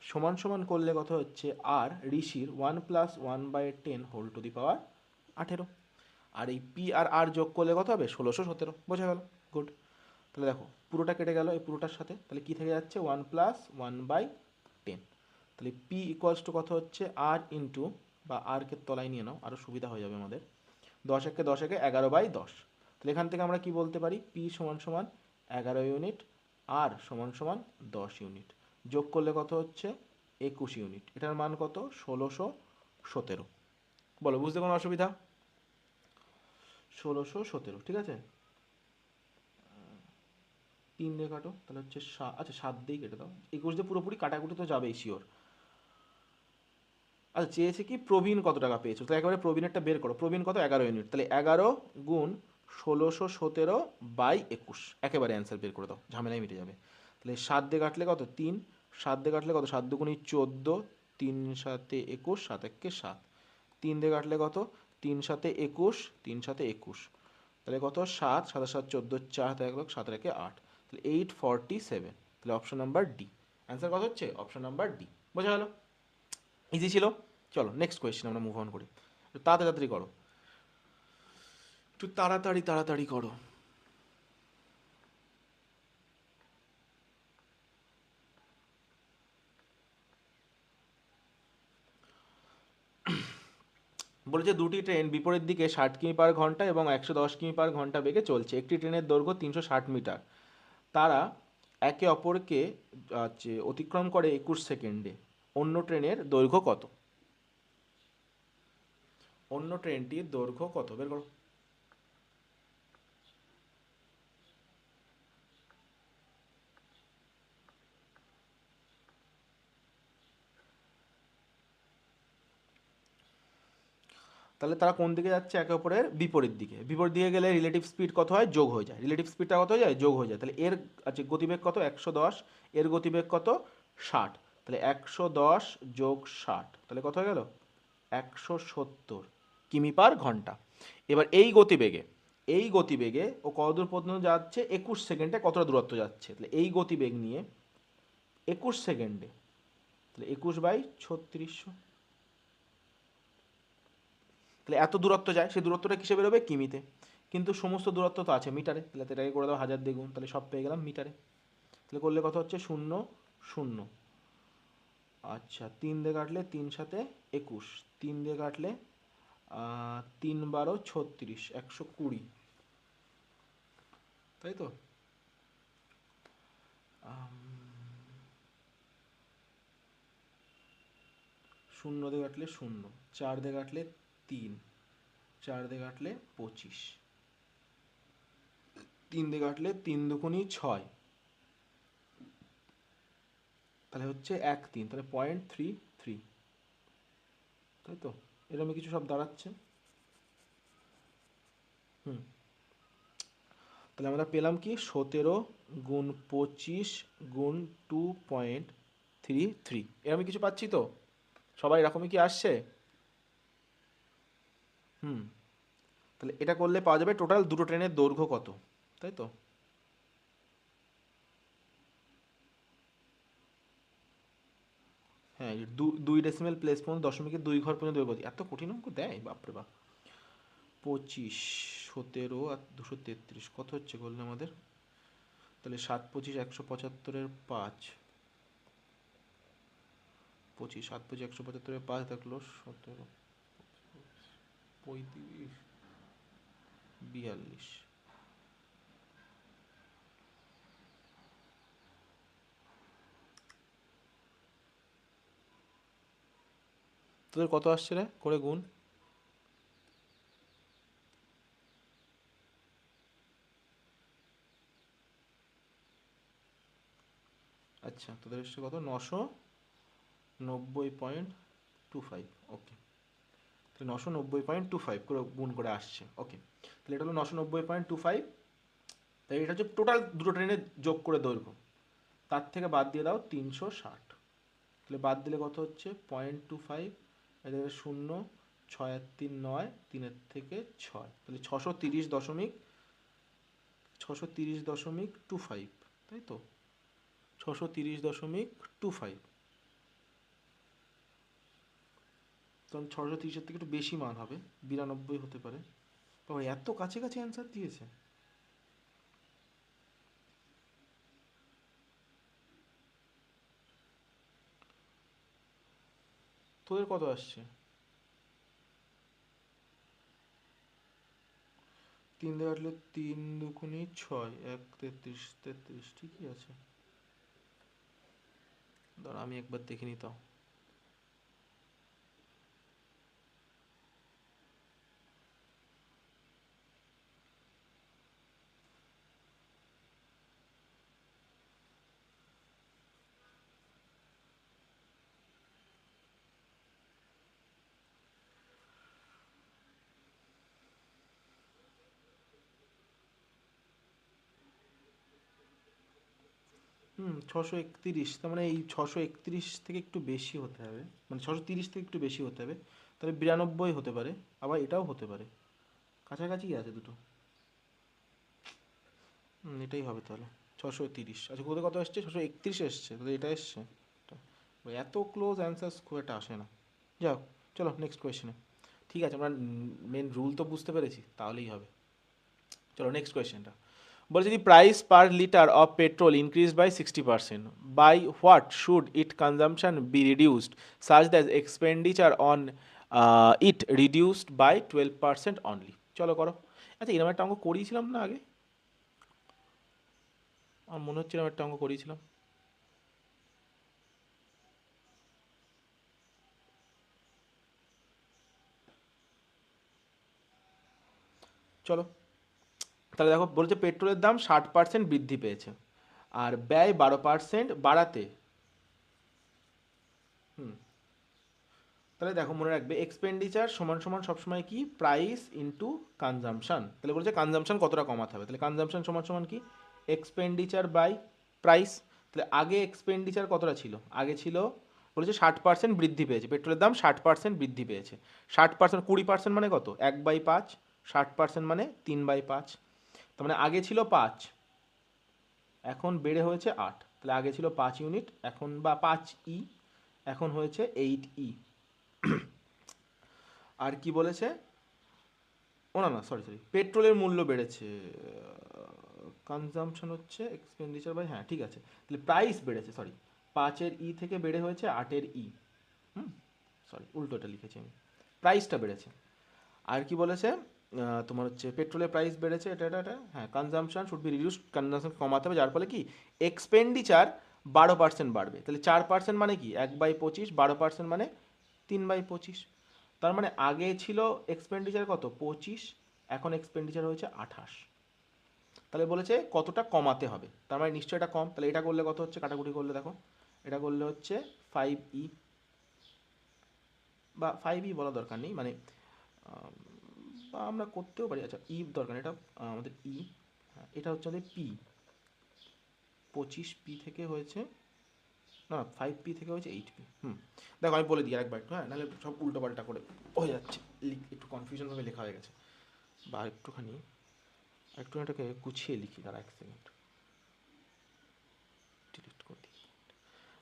সমান সমান করলে কত হচ্ছে? আর ঋষির 1 + 1/10 হোল টু দি পাওয়ার 18। আর এই পি আর আর যোগ করলে কত হবে? 1617। বোঝা গেল? গুড। তাহলে দেখো পুরোটা কেটে গেল এই পুরোটার সাথে, তাহলে কি থেকে যাচ্ছে? 1 + 1/10। তাহলে পি ইকুয়ালস টু কত হচ্ছে? আর ইন্টু, বা আরকে তলায় নিয়ে নাও, আরও সুবিধা হয়ে যাবে আমাদের। 10 একে 10 একে 11/10। তাহলে এখান থেকে আমরা কি বলতে পারি? পি সমান সমান 11 ইউনিট, আর সমান সমান 10 ইউনিট। যোগ করলে কত হচ্ছে? 21 ইউনিট। এটার মান কত? 1617। বলো, বুঝতে কোনো অসুবিধা? 1617, ঠিক আছে। 3 দিয়ে কাটো, তাহলে হচ্ছে আচ্ছা 7 দিয়েই কেটে দাও, 21 দিয়ে পুরোপুরি কাটাকুটি তো যাবেই শিওর। আচ্ছা, চেয়েছে কি প্রবীণ কত টাকা পেয়েছো, তাহলে একেবারে প্রবীণেরটা বের করো। প্রবীণ কত? 11 ইউনিট, তাহলে 11 গুণ 1617/21, একেবারে অ্যান্সার বের করে দাও, ঝামেলাই মিটে যাবে। তাহলে 7 দিয়ে কাটলে কত 3, 7 দিয়ে কাটলে কত 7 দুগুণি 14, 3 7 21, 7 একে 7, 3 দিয়ে কাটলে কত 3 7 21, 3 7 21, তাহলে কত 7, 7 7 14, 4 হাতে 1 7 একে 8, তাহলে 847, তাহলে অপশন নাম্বার ডি অ্যান্সার কত হচ্ছে অপশন নাম্বার ডি। বোঝা গেল? ইজি ছিল। চলো নেক্সট কোয়েশ্চেন আমরা মুভ অন করি। তাড়াতাড়ি করো, একটু তাড়াতাড়ি করো। বলেছে দুটি ট্রেন বিপরীত দিকে 60 কিমি/ঘন্টা এবং 110 কিমি/ঘন্টা বেগে চলছে। একটি ট্রেনের দৈর্ঘ্য 360 মিটার। তারা একে অপরকে অতিক্রম করে 21 সেকেন্ডে। অন্য ট্রেনের দৈর্ঘ্য কত? অন্য ট্রেনটির দৈর্ঘ্য কত বের করো। তাহলে তারা কোন দিকে যাচ্ছে? একে অপরের বিপরীত দিকে। বিপরীত দিকে গেলে রিলেটিভ স্পিড কত হয়? যোগ হয়ে যায়। রিলেটিভ স্পিডটা কত হয়ে যায়? যোগ হয়ে যায়। তাহলে এর গতিবেগ কত? 110, এর গতিবেগ কত? 60। তাহলে 110 যোগ 60, তাহলে কত হয়ে গেল? 170 কিমি/ঘন্টা। এবার এই গতিবেগে ও কতদূর পর্যন্ত যাচ্ছে? 21 সেকেন্ডে কতটা দূরত্ব যাচ্ছে? তাহলে এই গতিবেগ নিয়ে 21 সেকেন্ডে, তাহলে 21/3600, তাহলে এত দূরত্ব যায়, সেই দূরত্বটা কিসে বেরোবে? কিমিতে। কিন্তু সমস্ত দূরত্ব তো আছে মিটারে, তাহলে এটাকে করে দাও 1000 দ্বিগুণ, তাহলে সব পেয়ে গেলাম মিটারে। তাহলে করলে কত হচ্ছে? 0 0। আচ্ছা 3 দিয়ে কাটলে 3 7 21, 3 দিয়ে কাটলে 3 12 36, 120, তাই তো? শূন্য দিয়ে কাটলে 0, 4 দিয়ে কাটলে 3, 4 দিয়ে কাটলে 25, 3 দিয়ে কাটলে 3 দুগুণি 6, তাহলে হচ্ছে 1 3, তাহলে 0.33, তাই তো? এরকম কিছু সব দাঁড়াচ্ছে। হুম, তাহলে আমরা পেলাম কি 17 গুণ 25 গুণ 2.33, এরকম কিছু পাচ্ছি তো? সবাই এরকমই কি আসছে? হুম, তাহলে এটা করলে পাওয়া যাবে টোটাল দুটো ট্রেনের দৈর্ঘ্য কত, তাই তো? হ্যাঁ, 2 ডেসিমেল প্লেস পর্যন্ত, দশমিকের 2 ঘর পর্যন্ত দৈর্ঘ্য। এত কঠিন অঙ্ক দেয় বাপরে বাপ। 25, 17 আর 233 কত হচ্ছে করলে আমাদের? তাহলে 7 25 175-এর 5, 25 7 25 175-এর 5 থাকলো 17, 35, 42। তোদের কত আসছে রে করে গুণ? আচ্ছা তোদের এসছে কত? 990.25, ওকে। তাহলে 990.25 করে গুণ করে আসছে, ওকে। তাহলে এটা হলো 990.25, তাই এটা হচ্ছে টোটাল দুটো ট্রেনের যোগ করে দৈর্ঘ্য। তার থেকে বাদ দিয়ে দাও 360, তাহলে বাদ দিলে কত হচ্ছে? 0.25, এটা 0, 6 আর 3 9, 3-এর থেকে 6, তাহলে 630.25, তাই তো? 630.25, তখন 630-এর থেকে একটু বেশি মান হবে, 92 হতে পারে। বাবা এত কাছাকাছি অ্যান্সার দিয়েছে। তোদের কত আসছে? 3 দিয়ে কাটলে 3 দুগুণি 6, 1 33, 33 ঠিকই আছে। দাঁড়া আমি একবার দেখে নিতাম। ছশো একতিরিশ, তার মানে এই ছশো একতিরিশ থেকে একটু বেশি হতে হবে, মানে ছশো তিরিশ থেকে একটু বেশি হতে হবে, তাহলে 92 হতে পারে, আবার এটাও হতে পারে, কাছাকাছি আছে দুটো। এটাই হবে তাহলে, ছশো তিরিশ। আচ্ছা কোথায় কত এসছে, ছশো একত্রিশ এসছে, তাহলে এটা এসছে। এত ক্লোজ অ্যান্সার্স খুব একটা আসে না। যাও, চলো নেক্সট কোয়েশ্চেনে। ঠিক আছে, আমরা মেন রুল তো বুঝতে পেরেছি, তাহলেই হবে। চলো নেক্সট কোয়েশ্চেনটা বলছে, the price per litre of petrol increase by 60%, by what should it consumption be reduced such that expenditure on it reduced by 12% only. চলো করো। আচ্ছা এরকম একটা অঙ্ক করিয়েছিলাম না আগে, আমার মনে হচ্ছে এরকম একটা অঙ্ক করিয়েছিলাম। চলো তাহলে দেখো, বলছে পেট্রোলের দাম 60% বৃদ্ধি পেয়েছে আর ব্যয় 12% বাড়াতে। হুম, তাহলে দেখো মনে রাখবে, এক্সপেন্ডিচার সমান সমান সবসময় কি, প্রাইস ইন্টু কনজামশন। তাহলে বলছে কনজামশন কতটা কমাতে হবে, তাহলে কনজামশন সমান সমান কি, এক্সপেন্ডিচার বাই প্রাইস। তাহলে আগে এক্সপেন্ডিচার কতটা ছিল, আগে ছিল, বলেছে 60% বৃদ্ধি পেয়েছে, পেট্রোলের দাম 60% বৃদ্ধি পেয়েছে। 60%, 20% মানে কত, 1/5, 60% মানে 3/5। তার মানে আগে ছিল 5, এখন বেড়ে হয়েছে 8, তাহলে আগে ছিল 5 ইউনিট, এখন বা 5 ই, এখন হয়েছে 8 ই। আর কি বলেছে, ও না না সরি সরি, পেট্রোলের মূল্য বেড়েছে, কনজামশন হচ্ছে এক্সপেন্ডিচার বাই, হ্যাঁ ঠিক আছে, তাহলে প্রাইস বেড়েছে, সরি, 5-এর ই থেকে বেড়ে হয়েছে 8-এর ই। হুম, সরি উল্টোটা লিখেছি আমি, প্রাইসটা বেড়েছে। আর কি বলেছে, তোমার হচ্ছে পেট্রোলের প্রাইস বেড়েছে, এটা হ্যাঁ, consumption should be reduced, consumption কমাতে হবে, যার ফলে কি এক্সপেন্ডিচার 12% বাড়বে। তাহলে 4% মানে কি, 1/25, 12% মানে 3/25। তার মানে আগে ছিল এক্সপেন্ডিচার কত, 25, এখন এক্সপেন্ডিচার হয়েছে 28। তাহলে বলেছে কতটা কমাতে হবে, তার মানে নিশ্চয়ই এটা কম। তাহলে এটা করলে কত হচ্ছে, কাটাকুটি করলে দেখো, এটা করলে হচ্ছে 5 ই, বা 5 ই বলা দরকার নেই, মানে বা আমরা করতেও পারি, আচ্ছা ই দরকার নেই, এটা আমাদের ই, হ্যাঁ এটা হচ্ছে আমাদের পি, 25 পি থেকে হয়েছে, না 5 পি থেকে হয়েছে 8 পি। দেখো আমি বলে দিই আরেকবার একটু, হ্যাঁ নাহলে সব উল্টো পাল্টা করে হয়ে যাচ্ছে, একটু কনফিউশনভাবে লেখা হয়ে গেছে, বা একটু এটাকে গুছিয়ে লিখি, তারা 1 সেকেন্ড ডিলিট করে দিই।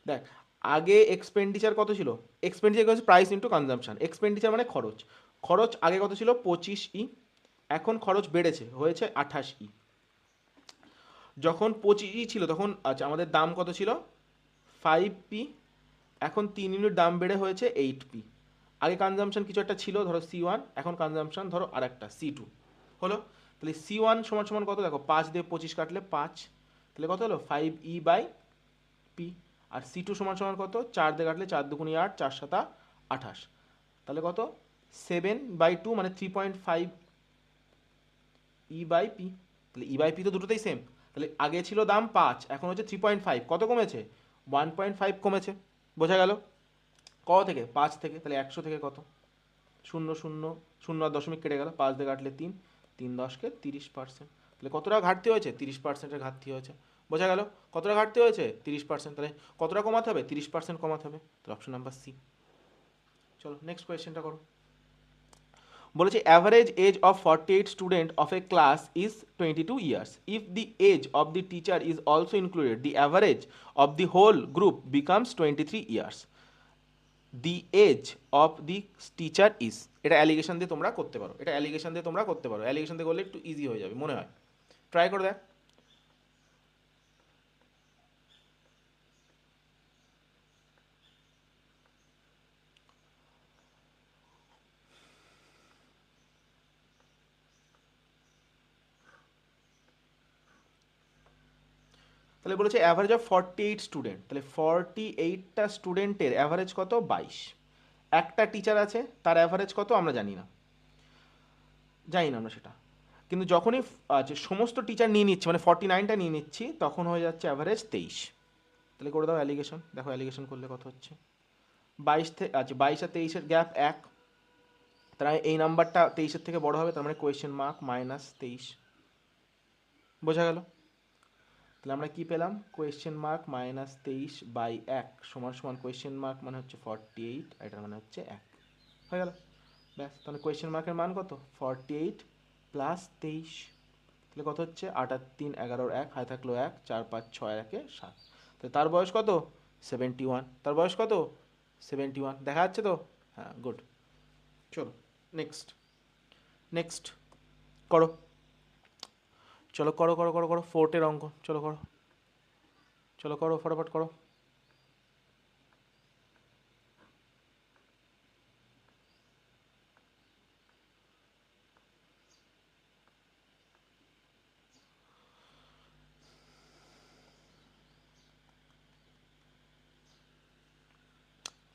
দেখ, আগে এক্সপেন্ডিচার কত ছিল, এক্সপেন্ডিচার হচ্ছে প্রাইস ইন্টু কনজাম্পশন, এক্সপেন্ডিচার মানে খরচ, খরচ আগে কত ছিল, 25 ই, এখন খরচ বেড়েছে হয়েছে 28 ই। যখন 25 ই ছিল তখন আচ্ছা আমাদের দাম কত ছিল, 5 পি, এখন 3 ইউনিট দাম বেড়ে হয়েছে 8 পি। আগে কনজাম্পশন কিছু একটা ছিল ধরো C1, এখন কনজাম্পশন ধরো আরেকটা C2 হলো। তাহলে C1 সমান সমান কত, দেখো 5 দিয়ে 25 কাটলে 5, তাহলে কত হলো 5E/P। আর C2 সমান সমান কত, 4 দিয়ে কাটলে 4 2 8, 4 7 28, তাহলে কত 7/2 মানে 3.5 E/P। তাহলে E/P তো দুটোতেই সেম, তাহলে আগে ছিল দাম 5, এখন হচ্ছে 3.5, কত কমেছে, 1.5 কমেছে। বোঝা গেল, কত থেকে, 5 থেকে, তাহলে 100 থেকে কত, 0 0 0 আর দশমিক কেটে গেল, 5 দিয়ে কাটলে 3, 3×10 = 30%। তাহলে কতটা ঘাটতি হয়েছে, 30%-এর ঘাটতি হয়েছে। বোঝা গেল, কতটা ঘাটতি হয়েছে, 30%, তাহলে কতটা কমাতে হবে, 30% কমাতে হবে, তাহলে অপশন নাম্বার সি। চলো নেক্সট কোয়েশ্চেনটা করো। বলেছে average age of 48 student of a class is 22 years, if the age of the teacher is also included, the average of the whole group becomes 23 years, the age of the teacher is. এটা অ্যালিগেশন দিয়ে তোমরা করতে পারো, এটা অ্যালিগেশন দিয়ে তোমরা করতে পারো, অ্যালিগেশন দিয়ে করলে একটু ইজি হয়ে যাবে মনে হয়, ট্রাই করে দেখ। তাহলে বলেছে অ্যাভারেজ অফ 48 স্টুডেন্ট, তাহলে 48টা স্টুডেন্টের অ্যাভারেজ কত, 22। একটা টিচার আছে, তার অ্যাভারেজ কত আমরা জানি না, জানি না আমরা সেটা, কিন্তু যখনই আচ্ছা সমস্ত টিচার নিয়ে নিচ্ছে, মানে 49টা নিয়ে নিচ্ছি, তখন হয়ে যাচ্ছে অ্যাভারেজ 23। তাহলে করে দাও অ্যালিগেশন, দেখো অ্যালিগেশন করলে কত হচ্ছে, 22 থেকে, আচ্ছা 22 আর 23-এর গ্যাপ 1, তার মানে এই নাম্বারটা 23-এর থেকে বড় হবে, তার মানে কোয়েশ্চেন মার্ক -23। বোঝা গেল। তাহলে আমরা কি পেলাম, কোয়েশ্চেন মার্ক -23/1 সমান সমান কোয়েশ্চেন মার্ক মানে হচ্ছে 48, এটার মানে হচ্ছে 1, হয়ে গেল ব্যাস। তাহলে কোয়েশ্চেন মার্কের মান কত, 48 প্লাস 23, তাহলে কত হচ্ছে 8 আর 3 11 1, হাতে থাকলো 1, 4 5 6 1 7, তাহলে তার বয়স কত 71, তার বয়স কত 71, দেখা যাচ্ছে তো, হ্যাঁ গুড। চলো নেক্সট, নেক্সট করো, চলো করো করো করো করো, ফোর্টের অঙ্ক, চলো করো, চলো করো ফটাফট করো।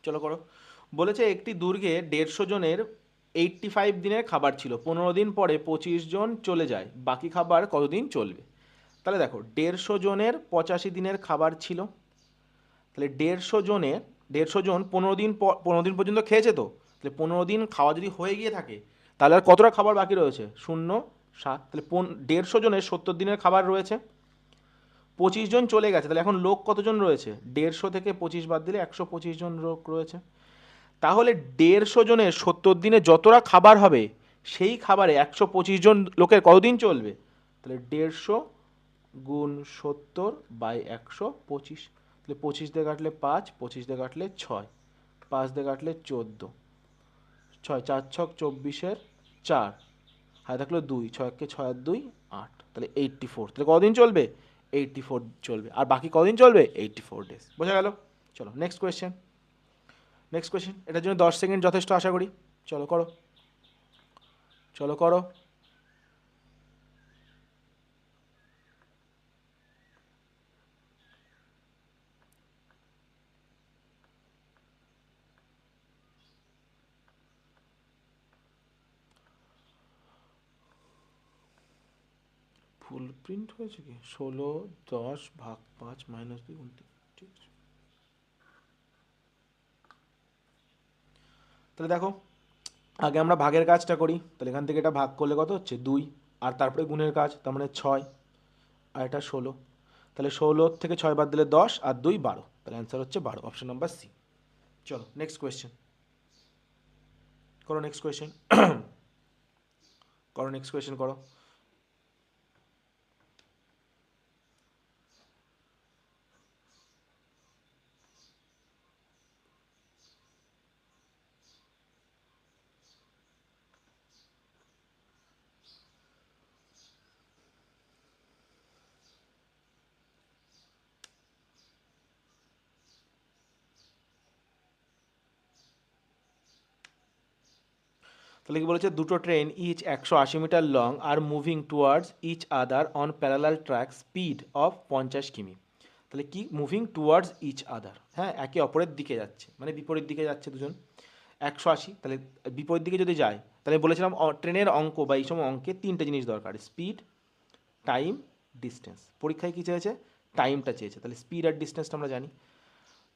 চলো করো। বলেছে একটি দুর্গে 150 জনের 85 দিনের খাবার ছিল, 15 দিন পরে 25 জন চলে যায়, বাকি খাবার কতদিন চলবে। তাহলে দেখো 150 জনের 85 দিনের খাবার ছিল, তাহলে 150 জন 15 দিন 15 দিন পর্যন্ত খেয়েছে, তো তাহলে 15 দিন খাওয়া যদি হয়ে গিয়ে থাকে তাহলে আর কতটা খাবার বাকি রয়েছে, 0 7, তাহলে 150 জনের 70 দিনের খাবার রয়েছে, 25 জন চলে গেছে, তাহলে এখন লোক কতজন রয়েছে, 150 থেকে 25 বাদ দিলে 125 জন লোক রয়েছে। তাহলে 150 জনের 70 দিনে যতটা খাবার হবে সেই খাবারে 125 জন লোকের কতদিন চলবে, তাহলে 150 গুণ 70/125, তাহলে 25 দিয়ে কাটলে 5, 25 দিয়ে কাটলে 6, 5 দিয়ে কাটলে 14, 6 4 ছক 24-এর 4, হাতে থাকলো 2, 6 কে 6 আর 2 8, তাহলে 84, তাহলে কতদিন চলবে 84 চলবে, আর বাকি কতদিন চলবে 84 ডেজ, বোঝা গেল। চলো নেক্সট কোয়েশ্চেন, নেক্সট কোয়েশ্চেন, এটার জন্য 10 সেকেন্ড যথেষ্ট আশা করি, চলো করো, চলো করো। ফুল প্রিন্ট হয়েছে কি, 16 10 ভাগ 5 -2 ঠিক আছে। তাহলে দেখো আগে আমরা ভাগের কাজটা করি, তাহলে এখান থেকে এটা ভাগ করলে কত হচ্ছে 2, আর তারপরে গুণের কাজ, তার মানে 6, আর এটা 16, তাহলে 16 থেকে 6 বাদ দিলে 10 আর 2 12, তাহলে অ্যান্সার হচ্ছে 12, অপশন নাম্বার সি। চলো নেক্সট কোয়েশ্চেন করো, নেক্সট কোয়েশ্চেন করো, নেক্সট কোয়েশ্চেন করো। তাহলে কি বলেছে, দুটো ট্রেন ইচ 180 মিটার লং আর moving towards each other on parallel track speed of 50 কিমি। তাহলে কি মুভিং টুয়ার্ডস ইচ আদার, হ্যাঁ একে অপরের দিকে যাচ্ছে, মানে বিপরীত দিকে যাচ্ছে দুজন, 180, তাহলে বিপরীত দিকে যদি যায় তাহলে বলেছিলাম ট্রেনের অঙ্ক বা এই সময় অঙ্কে 3টে জিনিস দরকার, স্পিড, টাইম, ডিস্টেন্স। পরীক্ষায় কী চেয়েছে, টাইমটা চেয়েছে, তাহলে স্পিড আর ডিস্টেন্সটা আমরা জানি।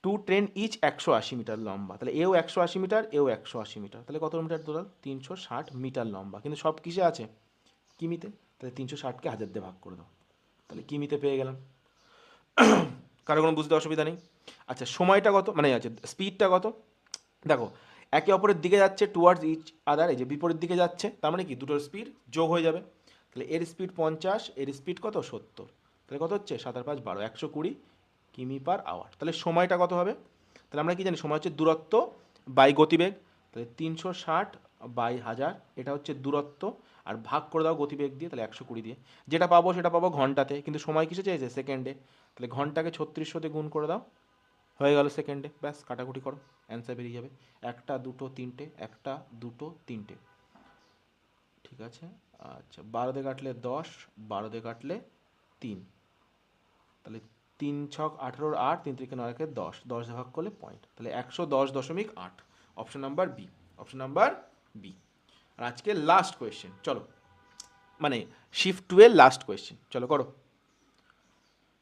টু ট্রেন ইচ 180 মিটার লম্বা, তাহলে এও 180 মিটার, এও 180 মিটার, তাহলে কত মিটার টোটাল, 360 মিটার লম্বা, কিন্তু সব কিসে আছে, কিমিতে, তাহলে 360কে 1000 দিয়ে ভাগ করে দাও, তাহলে কিমিতে পেয়ে গেলাম। কারো কোনো বুঝতে অসুবিধা নেই। আচ্ছা সময়টা কত, মানে আছে স্পিডটা কত, দেখো একে অপরের দিকে যাচ্ছে টুয়ার্ডস ইচ আদার, এই যে বিপরীত দিকে যাচ্ছে, তার মানে কি দুটোর স্পিড যোগ হয়ে যাবে, তাহলে এর স্পিড 50, এর স্পিড কত 70, তাহলে কত হচ্ছে 7 আর 5 12, 120 কিমি/আওয়ার। তাহলে সময়টা কত হবে, তাহলে আমরা কি জানি সময় হচ্ছে দূরত্ব বাই গতিবেগ, তাহলে 360/1000, এটা হচ্ছে দূরত্ব, আর ভাগ করে দাও গতিবেগ দিয়ে, তাহলে 120 দিয়ে, যেটা পাবো সেটা পাবো ঘন্টাতে, কিন্তু সময় কিসে চেয়েছে সেকেন্ডে, তাহলে ঘন্টাকে 3600 দিয়ে গুণ করে দাও, হয়ে গেল সেকেন্ডে, ব্যাস কাটাকুটি করো, অ্যান্সার বেরিয়ে যাবে, 1 2 3টে, 1 2 3টে, ঠিক আছে। আচ্ছা 12 দিয়ে কাটলে 10, 12 দিয়ে কাটলে 3, তাহলে 3 ছক 18 8, 3 3 9 10, 10 দিয়ে ভাগ করলে পয়েন্ট, তাহলে 110.8, option number B, option number B. আর আজকে লাস্ট কোয়েশ্চেন, চলো মানে শিফট 2 এর লাস্ট কোয়েশ্চেন, চলো করো,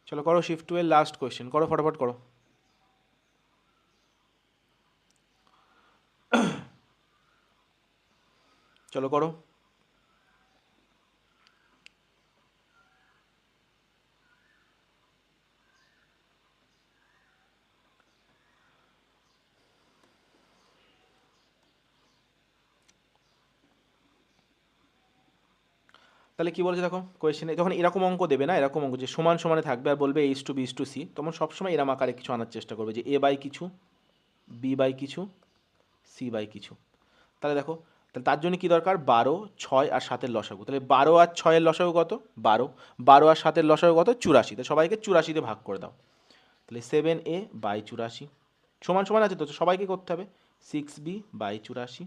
চলো করো শিফট 2 এর লাস্ট কোয়েশ্চেন করো, ফটাফট করো, চলো করো। তাহলে কী বলছে দেখো কোয়েশ্চেনে, যখন এরকম অঙ্ক দেবে না, এরকম অঙ্ক যে সমান সমানে থাকবে আর বলবে H to B is to C, তখন সবসময় এরম আকারে কিছু আনার চেষ্টা করবে যে এ বাই কিছু, বি বাই কিছু, সি বাই কিছু। তাহলে দেখো, তাহলে তার জন্য কী দরকার, 12, 6 আর 7-এর লসাগু। তাহলে 12 আর 6-এর লসাগু কত, 12, 12 আর 7-এর লসাগু কত, 84। তাহলে সবাইকে 84 ভাগ করে দাও। তাহলে 7a বাই 84 সমান সমান আছে, তো সবাইকে করতে হবে 6b বাই 84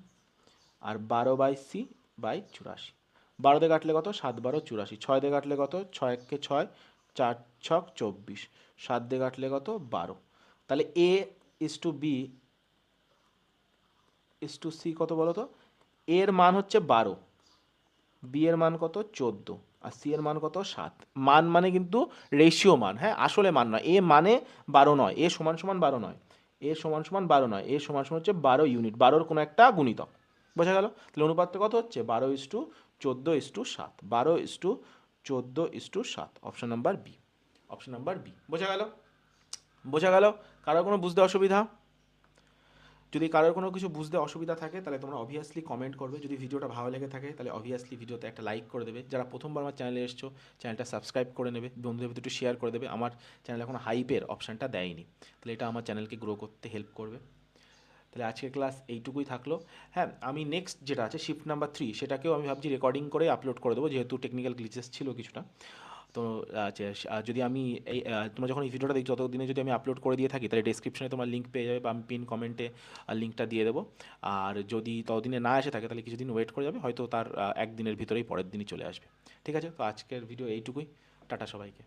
আর 12 বাই সি বাই 84। 12 দিয়ে কাটলে কত, 7 12 84, 6 দিয়ে কাটলে কত, 6 একে 6, 4 6 24, 7 দিয়ে কাটলে কত, 12। তাহলে A is to B is to C কত বলো তো, এর মান হচ্ছে 12, বি এর মান কত 14 আর সি এর মান কত 7। মান মানে কিন্তু রেশিও মান, হ্যাঁ আসলে মান নয়, এ মানে 12 নয়, এ সমান সমান 12 নয়, এ সমান সমান 12 নয়, এ সমান সমান হচ্ছে 12 ইউনিট, 12-র কোনো একটা গুণিতক। বোঝা গেল? তাহলে অনুপাতটা কত হচ্ছে, 12:14:7, 12:14:7, option number B, option number B. বোঝা গেল? বোঝা গেল? কারোর কোনো বুঝতে অসুবিধা? যদি কারোর কোনো কিছু বুঝতে অসুবিধা থাকে তাহলে তোমরা অবভিয়াসলি কমেন্ট করবে। যদি ভিডিওটা ভালো লেগে থাকে তাহলে অবভিয়াসলি ভিডিওতে একটা লাইক করে দেবে। যারা প্রথমবার আমার চ্যানেলে এসছো, চ্যানেলটা সাবস্ক্রাইব করে নেবে, বন্ধুদের ভিতরে একটু শেয়ার করে দেবে। আমার চ্যানেল এখন হাইপের অপশানটা দেয়নি, তাহলে এটা আমার চ্যানেলকে গ্রো করতে হেল্প করবে। তাহলে আজকের ক্লাস এইটুকুই থাকলো। হ্যাঁ, আমি নেক্সট যেটা আছে শিফট নাম্বার 3, সেটাকেও আমি ভাবছি রেকর্ডিং করে আপলোড করে দেবো, যেহেতু টেকনিক্যাল গ্লিচেস ছিল কিছুটা। তো যদি আমি এই তোমরা যখন এই ভিডিওটা দেখছো ততদিনে যদি আমি আপলোড করে দিয়ে থাকি তাহলে ডেসক্রিপশনে তোমার লিঙ্ক পেয়ে যাবে, বা আমি পিন কমেন্টে লিঙ্কটা দিয়ে দেবো। আর যদি ততদিনে না এসে থাকে তাহলে কিছুদিন ওয়েট করে যাবে, হয়তো তার একদিনের ভিতরেই পরের দিনই চলে আসবে। ঠিক আছে, তো আজকের ভিডিও এইটুকুই। টাটা সবাইকে।